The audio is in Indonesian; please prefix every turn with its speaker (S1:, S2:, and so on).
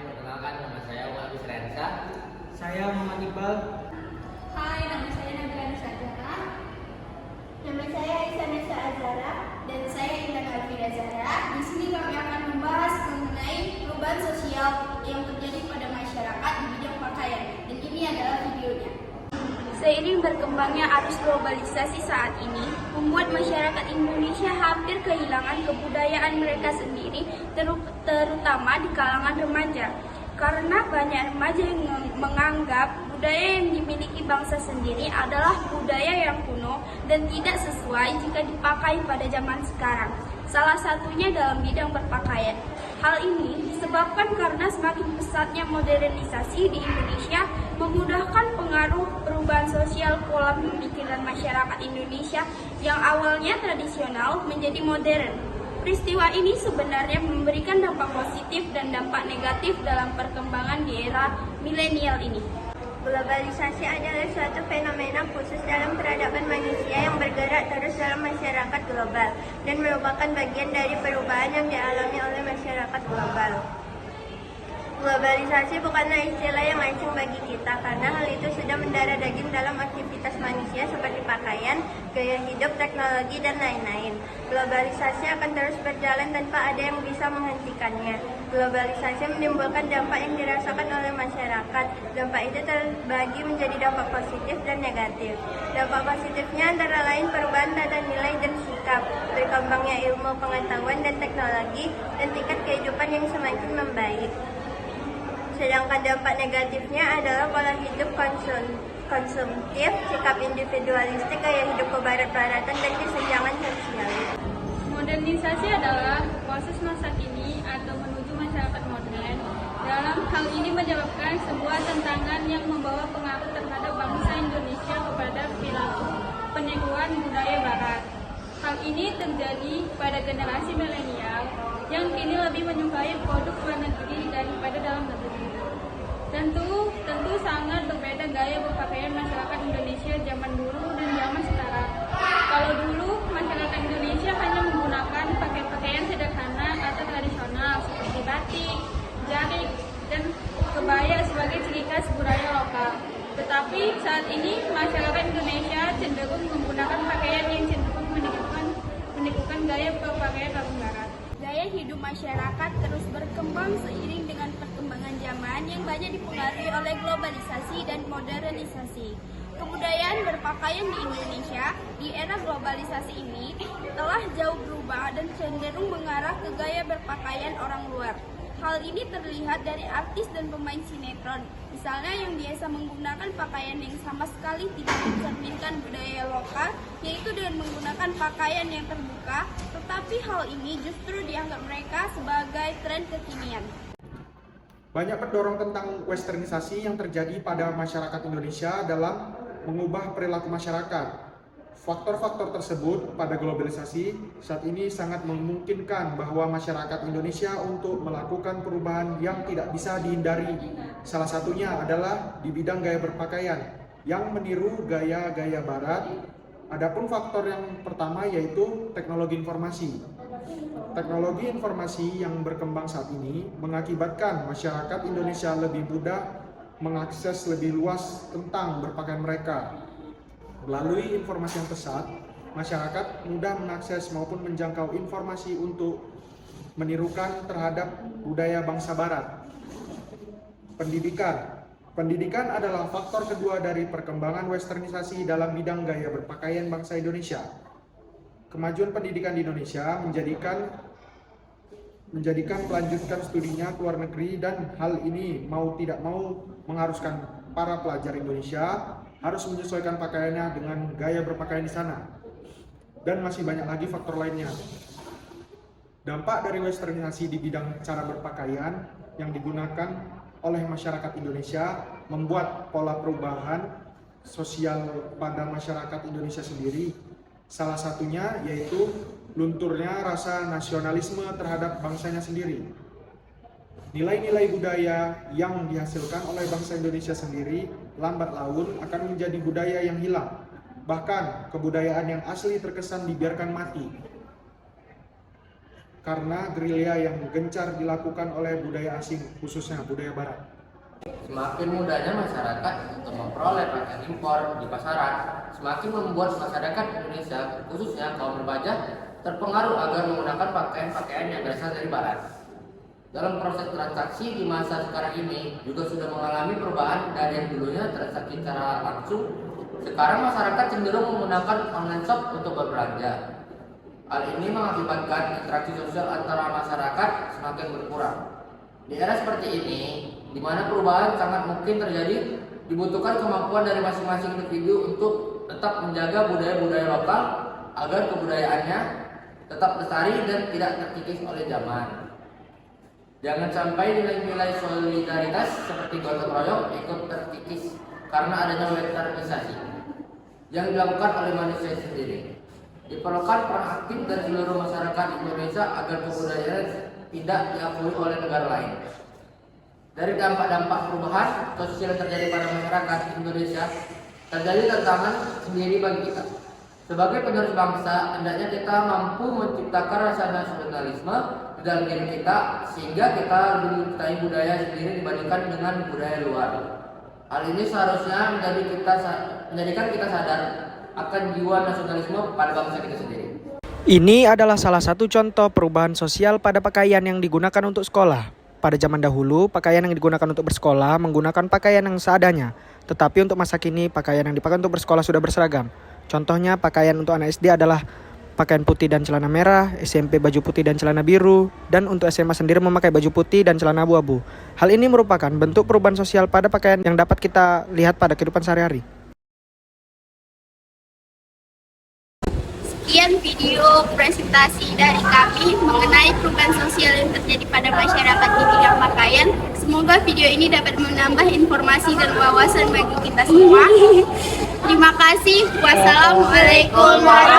S1: perkenalkan nama saya Agus Rensa.
S2: Saya Muhammad Iqbal.
S3: Hai, nama saya Nabila Nusajara. Nama saya Aisyah Nisa Azara. Dan saya Intan Alfira Zahra. Di sini kami akan membahas mengenai perubahan sosial yang terjadi pada masyarakat di bidang pakaian. Dan ini adalah videonya. Seiring berkembangnya arus globalisasi saat ini, membuat masyarakat Indonesia hampir kehilangan kebudayaan mereka sendiri, terutama di kalangan remaja. Karena banyak remaja yang menganggap budaya yang dimiliki bangsa sendiri adalah budaya yang kuno dan tidak sesuai jika dipakai pada zaman sekarang. Salah satunya dalam bidang berpakaian. Hal ini disebabkan karena semakin pesatnya modernisasi di Indonesia memudahkan pengaruh perubahan sosial pola pemikiran masyarakat Indonesia yang awalnya tradisional menjadi modern. Peristiwa ini sebenarnya memberikan dampak positif dan dampak negatif dalam perkembangan di era milenial ini. Globalisasi adalah suatu fenomena khusus dalam peradaban manusia yang bergerak terus dalam masyarakat global dan merupakan bagian dari perubahan yang dialami oleh masyarakat global. Globalisasi bukanlah istilah yang asing bagi kita karena hal itu sudah mendarah daging dalam aktivitas manusia seperti pakaian, gaya hidup, teknologi, dan lain-lain. Globalisasi akan terus berjalan tanpa ada yang bisa menghentikannya. Globalisasi menimbulkan dampak yang dirasakan oleh masyarakat. Dampak itu terbagi menjadi dampak positif dan negatif. Dampak positifnya antara lain perubahan tata nilai dan sikap, berkembangnya ilmu pengetahuan dan teknologi, dan tingkat kehidupan yang semakin membaik. Sedangkan dampak negatifnya adalah pola hidup konsumtif, sikap individualistik, gaya hidup kebarat-baratan, dan kesenjangan sosial.
S4: Modernisasi adalah proses masa kini atau menuju masyarakat modern. Dalam hal ini menyebabkan sebuah tantangan yang membawa pengaruh terhadap bangsa Indonesia kepada perilaku peniruan budaya barat. Hal ini terjadi pada generasi milenial yang kini lebih menyukai produk luar negeri daripada dalam negeri. Tentu sangat berbeda gaya berpakaian masyarakat Indonesia zaman dulu dan zaman sekarang. Kalau dulu masyarakat Indonesia hanya menggunakan pakaian sederhana atau tradisional seperti batik, jarik, dan kebaya sebagai ciri khas budaya lokal. Tetapi saat ini masyarakat Indonesia cenderung menggunakan pakaian yang cenderung menirukan gaya berpakaian orang barat.
S3: Gaya hidup masyarakat terus berkembang seiring dengan perkembangan zaman yang banyak dipengaruhi oleh globalisasi dan modernisasi. Kebudayaan berpakaian di Indonesia di era globalisasi ini telah jauh berubah dan cenderung mengarah ke gaya berpakaian orang luar. Hal ini terlihat dari artis dan pemain sinetron, misalnya yang biasa menggunakan pakaian yang sama sekali tidak mencerminkan budaya lokal, yaitu dengan menggunakan pakaian yang terbuka, tetapi hal ini justru dianggap mereka sebagai tren kekinian.
S5: Banyak pendorong tentang westernisasi yang terjadi pada masyarakat Indonesia dalam mengubah perilaku masyarakat. Faktor-faktor tersebut pada globalisasi saat ini sangat memungkinkan bahwa masyarakat Indonesia untuk melakukan perubahan yang tidak bisa dihindari. Salah satunya adalah di bidang gaya berpakaian yang meniru gaya-gaya barat. Adapun faktor yang pertama yaitu teknologi informasi. Teknologi informasi yang berkembang saat ini mengakibatkan masyarakat Indonesia lebih mudah mengakses lebih luas tentang berpakaian mereka. Melalui informasi yang pesat, masyarakat mudah mengakses maupun menjangkau informasi untuk menirukan terhadap budaya bangsa barat. Pendidikan adalah faktor kedua dari perkembangan westernisasi dalam bidang gaya berpakaian bangsa Indonesia. Kemajuan pendidikan di Indonesia menjadikan melanjutkan studinya ke luar negeri, dan hal ini mau tidak mau mengharuskan para pelajar Indonesia harus menyesuaikan pakaiannya dengan gaya berpakaian di sana. Dan masih banyak lagi faktor lainnya. Dampak dari westernisasi di bidang cara berpakaian yang digunakan oleh masyarakat Indonesia membuat pola perubahan sosial pada masyarakat Indonesia sendiri. Salah satunya yaitu lunturnya rasa nasionalisme terhadap bangsanya sendiri. Nilai-nilai budaya yang dihasilkan oleh bangsa Indonesia sendiri lambat laun akan menjadi budaya yang hilang. Bahkan kebudayaan yang asli terkesan dibiarkan mati. karena gerilya yang gencar dilakukan oleh budaya asing, khususnya budaya barat.
S1: Semakin mudahnya masyarakat untuk memperoleh pakaian impor di pasaran, semakin membuat masyarakat Indonesia, khususnya kaum berbajak, terpengaruh agar menggunakan pakaian-pakaian yang berasal dari barat. Dalam proses transaksi di masa sekarang ini juga sudah mengalami perubahan dari yang dulunya transaksi secara langsung. Sekarang masyarakat cenderung menggunakan online shop untuk berbelanja. Hal ini mengakibatkan interaksi sosial antara masyarakat semakin berkurang. Di era seperti ini, di mana perubahan sangat mungkin terjadi, dibutuhkan kemampuan dari masing-masing individu untuk tetap menjaga budaya-budaya lokal agar kebudayaannya tetap lestari dan tidak terkikis oleh zaman. Jangan sampai nilai-nilai solidaritas seperti gotong royong ikut terkikis karena adanya westernisasi yang dilakukan oleh manusia sendiri. Diperlukan peran aktif dari seluruh masyarakat Indonesia agar kebudayaan tidak diakui oleh negara lain. Dari dampak-dampak perubahan sosial yang terjadi pada masyarakat Indonesia, terjadi tantangan sendiri bagi kita. Sebagai penerus bangsa, hendaknya kita mampu menciptakan rasa nasionalisme di dalam diri kita, sehingga kita lebih mencintai budaya sendiri dibandingkan dengan budaya luar. Hal ini seharusnya menjadikan kita sadar akan jiwa nasionalisme pada bangsa kita sendiri.
S2: Ini adalah salah satu contoh perubahan sosial pada pakaian yang digunakan untuk sekolah. Pada zaman dahulu, pakaian yang digunakan untuk bersekolah menggunakan pakaian yang seadanya. Tetapi untuk masa kini, pakaian yang dipakai untuk bersekolah sudah berseragam. Contohnya, pakaian untuk anak SD adalah pakaian putih dan celana merah, SMP baju putih dan celana biru, dan untuk SMA sendiri memakai baju putih dan celana abu-abu. Hal ini merupakan bentuk perubahan sosial pada pakaian yang dapat kita lihat pada kehidupan sehari-hari.
S3: Sekian video presentasi dari kami mengenai perubahan sosial yang terjadi pada masyarakat di bidang pakaian. Semoga video ini dapat menambah informasi dan wawasan bagi kita semua. Terima kasih. Wassalamualaikum warahmatullahi wabarakatuh.